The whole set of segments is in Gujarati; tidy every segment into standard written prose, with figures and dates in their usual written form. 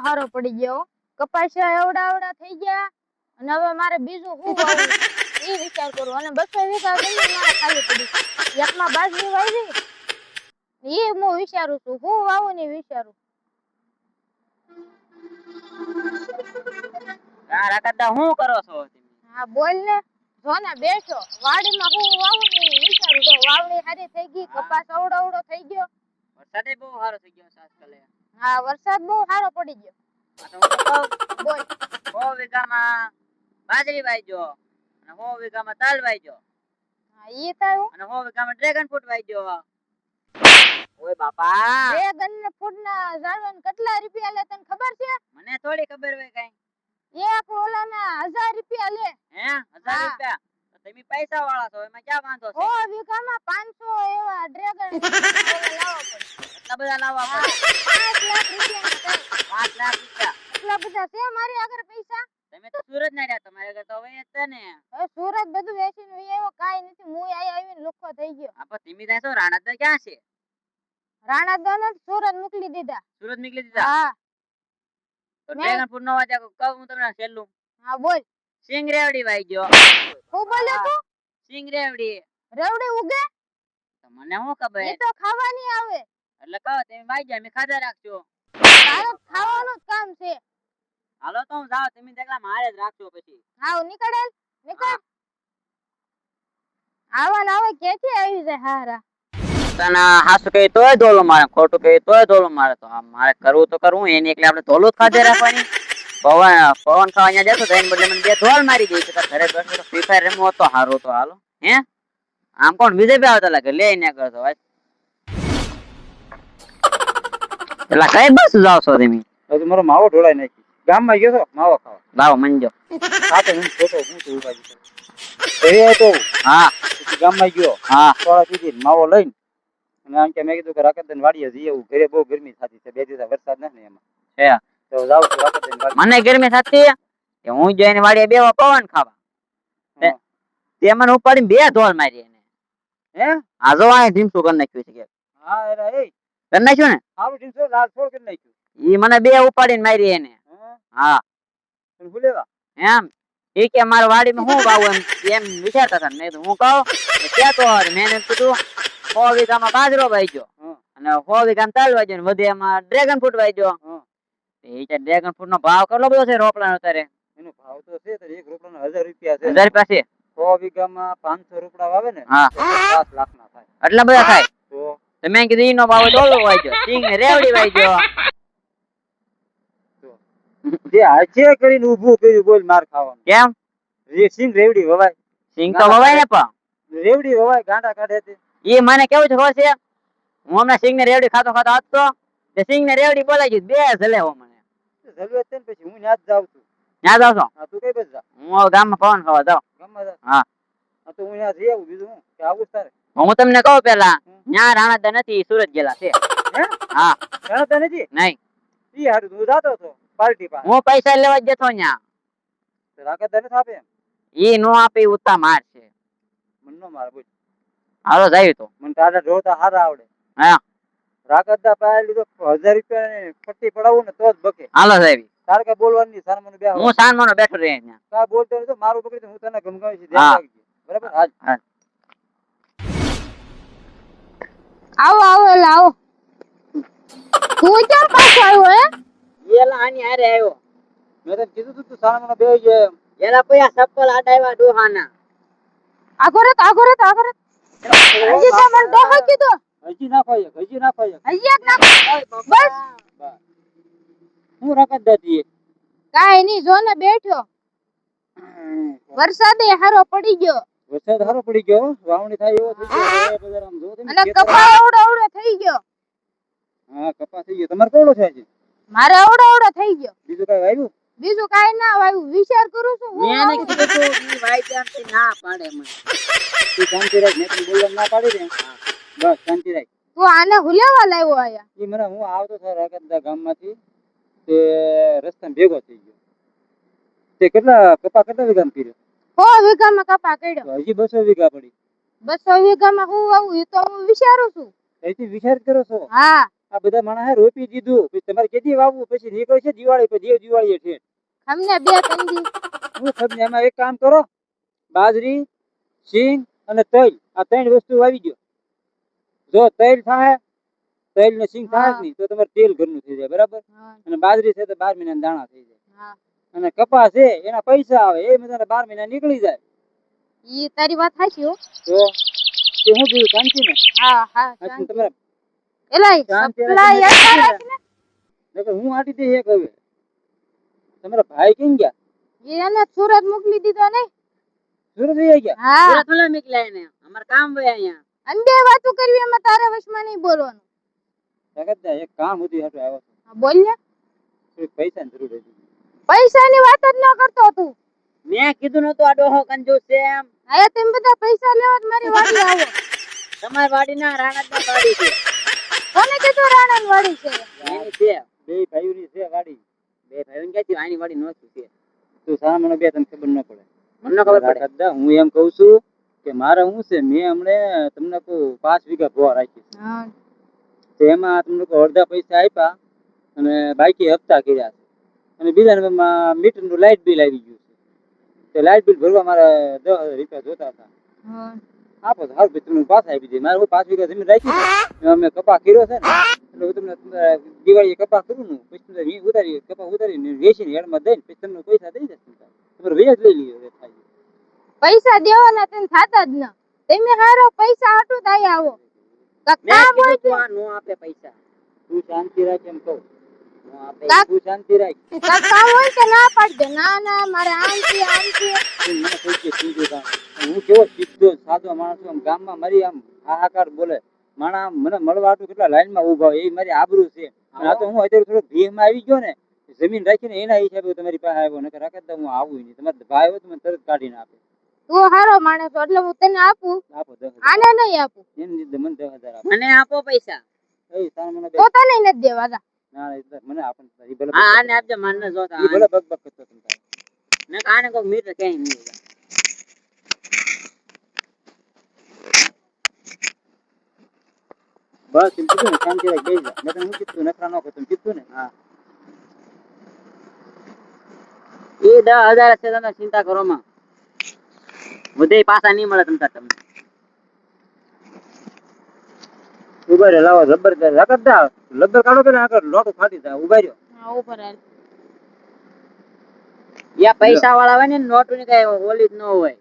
હારો પડી ગયો કપાસિયા એવડા એવડા થઈ ગયા અને હવે મારે બીજું શું વાવવું એ વિચાર કરું અને 200 વીઘા જમીન મારે ખાલી પડી એકમાં બાજરી વાવી એ હું વિચારું છું હું વાવું ને વિચારું રાખતા હું કરો છો હા બોલ ને જો ને બેસો વાડીમાં હું વાવું ને વિચારું તો વાવણી સારી થઈ ગઈ કપાસ અવડો થઈ ગયો વરસાદે બહુ સારો થઈ ગયો આજકાલ હા વરસાદ બહુ સારો પડી ગયો બોલ 100 વીઘામાં બાજરી વાવજો અને 100 વીઘામાં તલ વાવજો હા ઈ તારું અને 100 વીઘામાં ડ્રેગન ફ્રૂટ વાવજો ઓય બાપા ડ્રેગન ફ્રૂટ ના ઝાડવાને કેટલા રૂપિયા લે તને ખબર છે મને થોડી ખબર હોય કઈ એક ઓલાના 1000 રૂપિયા લે હે 1000 રૂપિયા તમે પૈસા વાળા છો એમાં ક્યાં વાંધો છે 100 વીઘામાં 500 એવા ડ્રેગન લાવવા પડે એટલા બધા લાવવા પડે 5 લાખ રૂપિયા 5 લાખ રૂપિયા એટલા બધા છે મારી આગળ પૈસા તમે તો સુરત ના રહ્યા તમારે આગળ તો હવે હતા ને હવે સુરત બધું વેચીને એવો કાઈ નથી હું આવીને લુખો થઈ ગયો આપો ધીમી થાય તો રાણા ક્યાં છે રાણા દન સુરત મોકલી દીધા સુરત નીકળી દીધા હા તો ડ્રેગન ફ્રૂટ નો વાજા કહું હું તમને છેલ્લું હા બોલ સિંગ રેવડી વાઈ ગયો હું બોલે તું સિંગ રેવડી રેવડી ઉગે તો મને શું ખબર એ તો ખાવાની આવે એટલે કહો તમે વાઈ ગયા મેં ખાધા રાખજો તારો ખાવાનું જ કામ છે હાલો તો હું જાવ તમે દેખલા મારે જ રાખજો પછી હાવ નીકળ આવા ને આવે કેથી આવી જાય હારા તને હાસુ કહે તોય ધોલો મારે ખોટું કહે તોય ધોલો મારે તો મારે કરવું તો કરવું એની એટલે આપણે ધોલું જ ખાધે રાખવાની પવન ખાવા અહીંયા જતો તો એને બદલે મને 2 ધોલ મારી દઈ તો ઘરે બેઠો તો ફ્રી ફાયર રમવો તો હારો તો હાલો હે આમ કોણ વિજય બે આવતા લાગે લે ને કરતો ભાઈ એટલે કઈ બસ જાવ છો તમે તો મારો માવો ઢોળાઈ નાખી ગામમાં ગયો તો માવો ખાવા લાવો મંજો આ તો હું ફોટો હું તો ઉપાડી ઘરે હતો હા પછી ગામમાં ગયો હા થોડા દીધી માવો લઈને અને આમ કે મેં કીધું કે રાકતન વાડીએ જઈએ એવું ઘરે બહુ ગરમી થતી છે 2 દિવસ વરસાદ નથી એમાં હે તો જાવ તો રાકતન વાડી મને ગરમી થતી કે હું જઈને વાડીએ બેવા પવન ખાવા તે મને ઉપાડીને 2 ધોલ મારી એને હે આ જો આ ધીમસું કરી નાખ્યું છે કે હા એરા એ કરી નાખ્યું ને આવું ટીસો લાલ છોડ કરી નાખ્યું ઈ મને 2 ઉપાડીને મારી એને હા પણ ભૂલેવા એમ ઈ કે મારા વાડીમાં હું વાવું એમ વિચારતા હતા મેં હું કહું ક્યાં તો મેં એને કીધું 100 વીઘામાં બાજરો વાવજો અને 100 વીઘામાં તલ વાવજો ને વધે એમાં ડ્રેગન ફ્રૂટ વાવજો એ કે ડ્રેગન ફ્રૂટ નો ભાવ કેટલો બધો છે રોપલાનો અત્યારે એનો ભાવ તો છે તો એક રોપડાનો 1000 રૂપિયા છે 1000 રૂપિયા છે 100 વીઘામાં 500 રૂપિયા વાવે ને હા 5 લાખ ના થાય એટલા બધા થાય તો મેં કીધું ઈ નો ભાવ ડોલો વાવજો સિંગ ને રેવડી વાવજો જે આજે કરીને ઊભું કર્યું બોલ માર ખાવાનું કેમ જે સિંગ રેવડી વવાય સિંગ તો વવાય ને પણ રેવડી વવાય ગાંડા કાઢે છે ઈ મને કેવું છે ખબર છે હું હમણાં સિંગ ને રેવડી ખાતો હતો તે સિંગ ને રેવડી બોલાઈ ગયું 2 જલે હો મને જરૂરત છે ને પછી હું ન્યા જ જાઉં છું ત્યાં જાવ છો હા તું કઈ બાજુ જા હું હવે ગામમાં પવન ખાવા જાઉં ગામમાં જા હા હા તો હું ન્યા જઈ આવું બીજું હું કે આવું જ તારે હું તમને કહું પેલા ત્યાં રાણાદા નથી સુરત ગયેલા છે હે હા જાણતા નથી નહીં ઈ હારું તું જાતો હતો પાર્ટી પાસે હું પૈસા લેવા જ જતો ન્યા તો રાકતદાર નથી આપે એમ ઈ નો આપી ઉતા માર છે મન નો મારે બોલ હાલો જાય તો મને તારા ઢોળતા હારા આવડે હા રાકતદાર પાસે લીધો 1000 રૂપિયા ની પટ્ટી પડાવું ને તો જ બકે હાલો સાહેબ તારે કઈ બોલવાનું નહીં સારું મને બે હું સાનમાનો બેઠો રહે ત્યાં કા બોલતો નહીં તો મારું પકડી હું તને ગમગાવી છે હા. ધ્યાન રાખજે બરાબર હા હા આવો એટલે આવો તું કેમ પાછો આવ્યો હે એલા આની હારે આવ્યો મેં તને કીધું તું સારા બે છે એલા પૈયા ચપ્પલ આડાવ્યા ડોહાના આગો રે હજી તો મને ડોહો કીધું હજી નાખો હજી એક નાખો બસ હું રાકતદાર દી કાઈ નહીં જો ને બેઠો વરસાદે હારો પડી ગયો વરસાદ સારો પડી ગયો વાવણી થાય એવો થઈ ગયો એટલે જરા આમ જો તમે અને ખેતર- કપા અવડો થઈ ગયો હા કપાસ થઈ ગયો તમારે કેવડો છે હજી મારે અવડો થઈ ગયો બીજું કઈ વાવ્યું બીજું કાઈ ના વાવ્યું વિચાર કરું છું હું મેં એને કીધું તું ઈ વાઈ ત્યાંથી ના પાડે મને તું શાંતિ રાખ મેં તને બોલવા ના પાડી દે બસ શાંતિ રાખ તું આને હુલેવા લાવ્યો આયા ઈ મને હું આવતો હતો રાકતદાર ગામમાંથી તે રસ્તામાં ભેગો થઈ ગયો તે કેટલા વીઘામાં કર્યો 100 વીઘામાં કપા કર્યો તો હજી 200 વીઘા પડી 200 વીઘામાં હું વાવું એ તો હું વિચારું છું અહીંથી વિચાર કરો છો હા આ બધા માણસે રોપી દીધું પછી તમારે કેદી વાવવું પછી નીકળશે દિવાળી પછી દેવ દિવાળી છે અમને 2-3 દી હું ખબર એમાં એક કામ કરો બાજરી સિંગ અને તલ આ 3 વસ્તુ વાવી દો જો તલ થાય તલ ને સિંગ થાય હા. નહીં તો તમારે તેલ ઘરનું થઈ જાય બરાબર હા અને બાજરી છે તો 12 મહિનાના દાણા થઈ જાય હા અને કપાસ છે એના પૈસા આવે એ બધાને 12 મહિના નીકળી જાય ઈ તારી વાત સાચી હો તો તે હું બીજું શાંતિ ને હા હા આજ શાંતિ. તમારે એલાય શાંતિ સપ્લાય રાખીને એટલા રાખીને નકર હું આટી દે એક હવે તમારા ભાઈ કેમ ગયા એને સુરત મોકલી દીધો નહીં સુરત વહી ગયા હા સુરત ઓલા મોકલ્યા એને અમાર કામ હોય અહીંયા અંડે વાતો કરવી એમાં તારે વશમાં નહીં બોલવાનું જગતદા એક કામ હતું હાટુ આવ્યો છું હા, બોલ ને થોડીક પૈસાની જરૂર હતી પૈસાની વાત જ ન કરતો તું મેં કીધું નતું આ ડોહો કંજૂસ છે એમ આયા તેમ બધા પૈસા લેવા જ મારી વાડી આવો તમારી વાડી ના રાણા વાડી છે કોને કીધું રાણાની વાડી છે એની છે બે ભાઈઓની છે ગાડી બે ભાઈઓને ક્યાંથી આની વાડી નહોતી છે તું સારા મને બે તને ખબર ન પડે મને ખબર પડે જગતદા હું એમ કહું છું કે મારે શું છે મેં હમણે તમને કહું 5 વીઘા ભોવા રાખી છે હા તો એમાં તમને કહું અડધા પૈસા આપ્યા અને બાકી હપ્તા કર્યા છે અને બીજા નંબરમાં મીટરનું લાઇટ બિલ આવી ગયું છે તો લાઇટ બિલ ભરવા મારે 10,000 રૂપિયા જોતા હતા હા આપો તો હારું તમને પાછા આપી દે મારે હું 5 વીઘા જમીન રાખી છે એમાં મેં કપા કર્યો છે ને એટલે હું તમને દિવાળીએ કપા કરું ને પછી તમને વી ઉતારી કપા ઉતારીને વેચીને હેડમાં દઈને પછી તમને પૈસા દઈ જશે તમારે વ્યાજ લઈ લીધો હવે થાય પૈસા દેવાના તને થાતા જ ન તમે હારો પૈસા હાટું જ આયા આવો કાંઈક મેં કામ હોય કીધું તું આ નો આપે પૈસા તું શાંતિ રાખ એમ કહું નો આપે તું શાંતિ રાખ કાંઈક કામ હોય કે ના પાડ દે ના ના મારે આમ છે તું મને કોઈ કે સીધું કામ હું કેવો સીધો સાદો માણસ છું આમ ગામમાં મારી આમ હાહાકાર બોલે માણા આમ મને મળવા હાટુ કેટલા લાઈનમાં ઊભા હોય એ મારી આબરૂ છે અને આ તો હું અત્યારે થોડો ભીહમાં આવી ગયો ને જમીન રાખીને એના હિસાબે તમારી પાસે આવ્યો નકર રાખત તો હું આવું નહીં તમારે ભાઈ હોય તો મને તરત કાઢીને આપે તું હારો માણસ છો એટલે હું તને આપું આપો 10,000 આને નહીં આપું એની લીધે મને 10,000 આપો મને આપો પૈસા એ તાર મને બે તો તને નથી દેવા જા. ના ના, એટલે મને આપો ને. ઈ ભલે હા બક આને આપજો મને બક જોતા ઈ ભલે બક બક કરતો તમ તારે. ને આને કોઈ મીટર ક્યાંય નહીં હોય. બસ એમ કીધું ને શાંતિ રાખ બેસી જા મેં તને શું કીધું નખરા ન કરતો એમ કીધું ને હા એ 10,000 છે તમે ચિંતા કરો માં બધે પાછા નહીં મળે તમને ઉભા રે લાવો રબર રાખત દા રબર કાઢો પેલા આગળ લોટો ફાટી જાય ઉભા રહ્યો હા ઉપર હાલ યા પૈસા વાળા હોય ને નોટ ની કઈ ઓલી જ ન હોય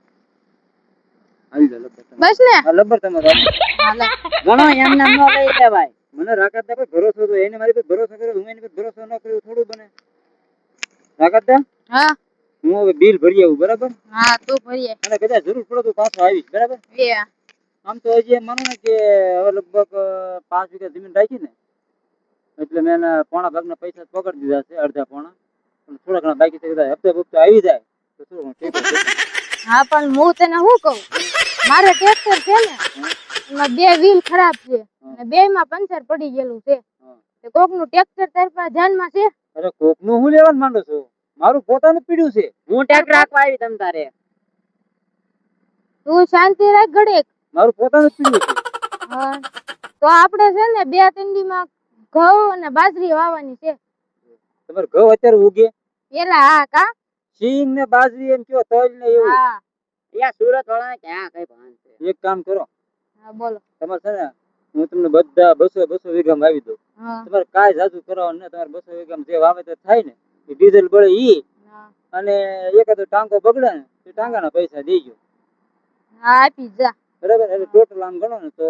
આવી જા રબર તમારે. બસ ને આ રબર તમારો હાલે. ઘણો એમને ન લઈ લેવાય મને રાખત દા પર ભરોસો તો એને મારી પર ભરોસો કર્યો હું એની પર ભરોસો ન કર્યો થોડું બને રાખત દા હા હું હવે બિલ ભરી આવું બરાબર હા તું ભરીએ અને કદાચ જરૂર પડે તો પાછો આવીશ બરાબર એ આમ તો હજી એમ માનો ને કે હવે લગભગ 5 વીઘા જમીન રાખી ને એટલે મેં એના પોણા ભાગના પૈસા પકડી દીધા છે અડધા પોણા પણ થોડા ઘણા બાકી છે કદાચ હપ્તે બપ્તે આવી જાય તો થોડું ઘણું ટેકો છે. હા પણ હું તને શું કહું મારે ટ્રેક્ટર છે ને એમાં 2 વ્હીલ ખરાબ છે અને 2 માં પંચર પડી ગયેલું છે હા. તે કોક નું ટ્રેક્ટર તારી પાસે ધ્યાનમાં છે અરે કોકનું હું લેવાનું માંડો છો મારું પોતાનું પીડ્યું છે હું ટ્રેક્ટર રાખવા આવી તમ તારે તું શાંતિ રાખ ઘડીક મારું પોતાનું જ પીડ્યું છે હા તો આપણે છે ને 2-3 દી માં ઘઉં અને બાજરી વાવવાની છે તમારે ઘઉં અત્યારે ઉગે એલા હા કા સિંગ ને બાજરી એમ કયો તલ ને એવું હા યા સુરત વાળા ક્યાં કઈ ભાન છે એક કામ કરો હા બોલો તમારે છે ને હું તમને બધા 200 વીઘામાં આવી દઉં હા તમારે કાંઈ જાજુ કરવાનું ને તમારે 200 વીઘામાં જે વાવેતર થાય ને એ ડીઝલ બળે ઈ હા અને એકાદો ટાંકો બગડે ને તો ટાંકાના પૈસા દેજો હા આપી જા બરાબર એટલે ટોટલ આમ ગણો ને તો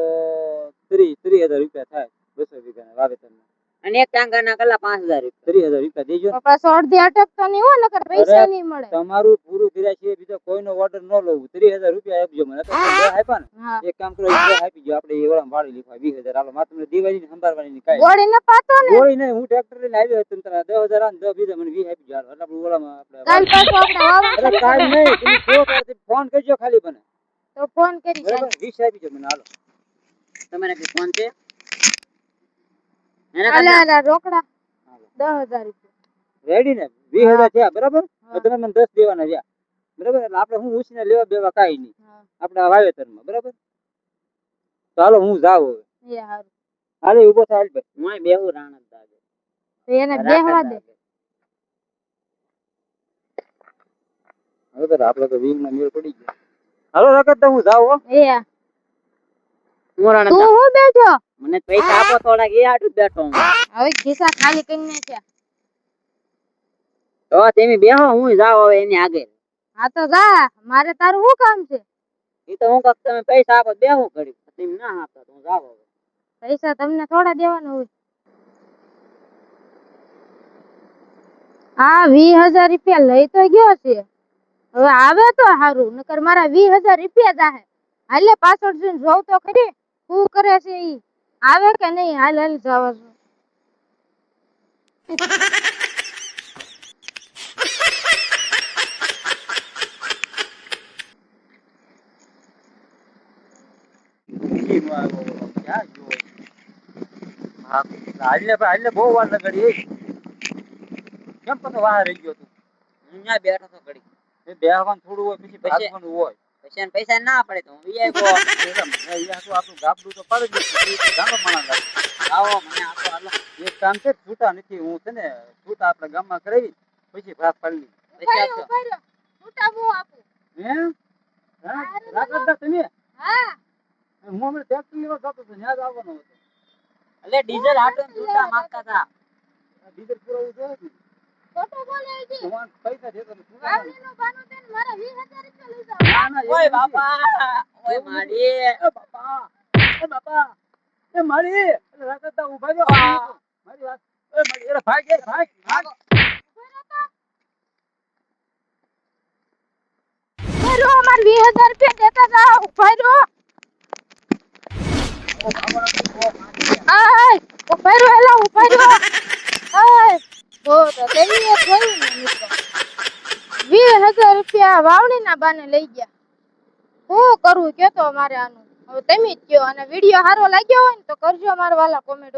30,000 રૂપિયા થાય 200 વીઘાના વાવેતરના અને એક ટાંકાના કલા 5,000 રૂપિયા 30,000 રૂપિયા દેજો તો પાછો અડધી અટકતો નહીં હો નકર પૈસા નહીં મળે તમારું પૂરું કર્યા છે બીજો કોઈનો ઓર્ડર ન લઉં 30,000 રૂપિયા આપજો મને તો બે આપ્યા ને હા એક કામ કરો એક બે આપી ગયો આપણે એ ઓળામાં વાળી લીધા 20,000 હાલો મારે તમને દિવાળી સંભાળવાની ની કાંઈ ગોળી ન પાતો ને ગોળી નહીં હું ટ્રેક્ટર લઈને આવ્યો હતો તમે 10,000 આને 10 બીજા મને 20 આપી ગયો હાલો એટલે આપણે ઓળામાં કાલ આપણે પાછું આપણે અરે કાંઈ નહીં તમે જો ત્યારે ફોન કરજો ખાલી મને તો ફોન કરી બરાબર 20 આપી ગયો મને હાલો તમારે કઈ ફોન છે એના હાલે કરતા હાલે રોકડા 10,000 રૂપિયા રેડી ને 20,000 થયા બરાબર હા. તો તમે મને 10 દેવાના રહ્યા બરાબર એટલે આપણે હું ઉછીને લેવા બેવા કાંઈ નહીં હા આપણે આ વાવેતરમાં બરાબર તો હાલો હું જાઉં હવે એ હારું હાલે ઊભો થા હાલ ભાઈ. હું બેહું રાણક દાગે. તો એને બેહવા દે. હવે તો આપણે તો વીંગ ના મેળ પડી ગયો. હાલો રકત હું જાઉં હો. એ હું રાણક તું દા. હું બેઠો મને પૈસા આપો થોડાક એ આટલું જ બેઠો હું. હવે ખિસ્સા ખાલી કરીને છે. તો તમે બેહો હું જાઉં હવે એની આગળ. હા તો જા, મારે તારું શું કામ છે? ઈ તો હું કહું તમે પૈસા આપો તો બેહું ઘડીક. તમે ના આપતા તો હું જાઉં હવે. પૈસા તમને થોડા દેવાના હોય. આ 20,000 રૂપિયા લઈ તો ગયો છે. હવે આવે તો સારું, નકર મારા 20,000 રૂપિયા જાહે. હાલે પાછળ જઈને જોઉં તો ખરી શું કરે છે ઈ. આવે કે નહીં? હાલ હાલ જવા દો. ક્યાં ગયો? હા, હાલે બહુ વાર લગાડી. કેમ પછી વાહ રહી ગયો તું? હું ત્યાં બેઠો તો ઘડીક. એ બેહવાનું થોડું હોય પછી ભાગવાનું હોય. પછી એને પૈસા ના પડે તો હું વી આવ્યો. અહીંયા તો આપણું ગાબડું તો પડી ગયું. એ તો ગામમાં માણસ લાગે. આવો મને આપો હાલો. એક કામ છે છૂટા નથી હું છે ને છૂટા આપણા ગામમાં કરાવી પછી ભાગ પાડી પૈસા આપજો. ઉભા રહ્યો. છૂટા હું આપું. હે હા રાખતા તમે હા હું હમણાં ટેક્સી લેવા જતો હતો ત્યાં જ આવવાનો હતો એટલે ડીઝલ આટલું ને છૂટા માંગતા હતા. ડીઝલ પુરાવું જોઈએ ને ખોટું બોલે છે. તમારે પૈસા દેતો નથી શું વાવણીનું બાનું છે ને મારા 20,000 રૂપિયા લઈ જાઓ. ના ના ઓય બાપા ઓય માડી. એ બાપા એ બાપા એ મારી રાખતા ઉભા રહ્યો મારી વાત એ મારી અરે ભાગ ભાગ ભાગ ઉભા રહ્યો, મારા 20,000 રૂપિયા દેતા જાઓ. ઉભા રહ્યો. આય ઉભા રહ્યો, એલા ઉભા રહ્યો. આય જો તો તમે એ જોયું ને મિત્રો. 20,000 રૂપિયા વાવણીના બાને લઈ ગયા. શું કરવું કે તો મારે આનું? હવે તમે જ કયો. અને વિડીયો સારો લાગ્યો હોય ને તો કરજો મારા વાલા કોમેન્ટ.